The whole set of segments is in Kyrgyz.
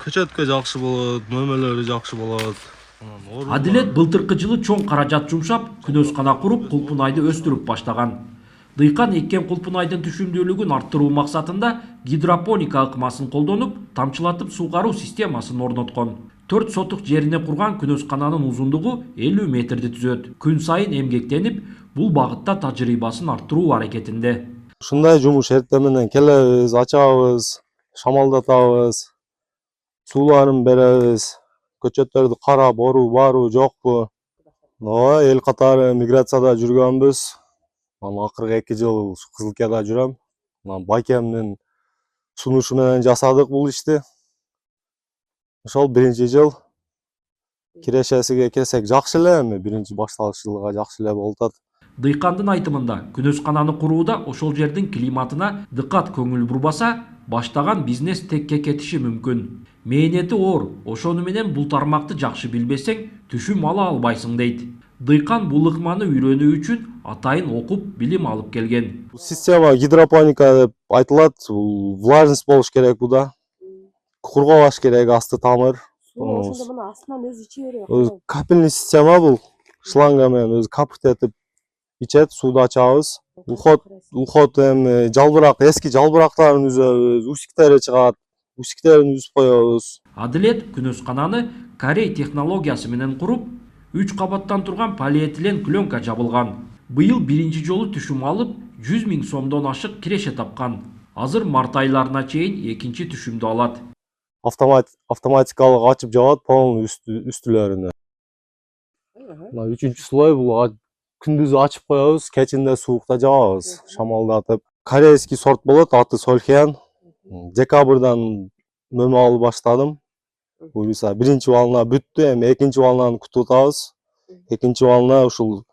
көчөткө жакшы болот, мөмөлөрү жакшы болот. Адилет былтыркы жылы чоң каражат жумшап, күнөскана куруп, кулпунайды өстүрүп баштаган. Дыйкан эккен кулпунайдын түшүмдүүлүгүн арттыруу максатында гидропоника ыкмасын колдонуп, тамчылатып суугаруу системасын орноткон. 4 сотук жерине курган күнөскананын узундугу 50 метрди түзөт. Күн сайын эмгектенип, бул багытта тажрыйбасын арттыруу аракетинде. Ушундай жумуш эртең менен келебиз, ачабыз, шамалдатабыз, сууларын беребиз, көчөттөрдү карап, ору барбы, жокпу. Ооба, эл катары миграцияда жүргөнбүз. Акыркы 2 жыл Кызылкияда жүрөм. Байкемдин сунушу менен жасадык бул ишти. Ошол 1-жыл кирешесиге келсек жакшы эле, эми 1-башталышыга жакшы эле болуп атат. Дыйкандын айтымында, күнөскананы курууда ошол жердин климатына дыкат көңүл бурбаса, баштаган бизнес текке кетиши мүмкүн. Мээнети оор, ошону менен бул тармакты жакшы билбесең, түшүм ала албайсың дейт. Дыйкан бул ыкманы үйрөнүү үчүн атайын окуп, билим алып келген. Система гидропоника деп айтылат. Бул влажность болуш керек буда. Кургабаш керек асты тамыр. Ошондо мына астынан өзү иче берет. Капельный система бул. Шланга менен өзү капырт этип ичет, сууду ачабыз. Уход эми жалбырак, эски жалбырактарын үзөбүз, усиктери чыгат. Усиктерин үзүп коебуз. Адилет күнөскананы Корей технологиясы менен куруп, 3 кабаттан турган полиэтилен пленка жабылган. Быйыл 1-ci жолу түшүм алып, 100 000 сомдон ашык киреше тапкан. Азыр март айларына чейин 2-ci түшүмдү алат. Автоматикалык ачып жабат полный үстүлөрүнө. 3-cü слой бул күндүзү ачып коебуз, кечинде суукта жабабыз, шамалдатып. Корейский сорт болот, аты Сольхен. Декабрдан мөмө алып баштадым. Буюрса 1-ci волна бүттү, эми 2-ci волнаны күтүп атабыз. 2-ci волна ушул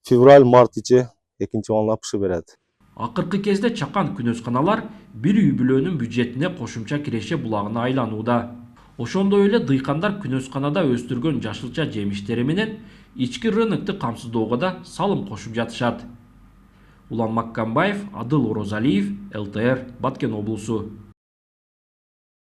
февраль-март ичи 2-ci волна пышы берет. Акыркы кезде чакан күнөсканалар бир үй бүлөнүн бюджетине кошумча киреше булагына айланууда. Ошондой эле дыйкандар күнөсканада өстүргөн жашылча жемиштери менен ички рынокты камсыздоого да салым кошуп жатышат. Улан Маккамбаев, Адыл Орозалиев, ЛТР, Баткен облусу.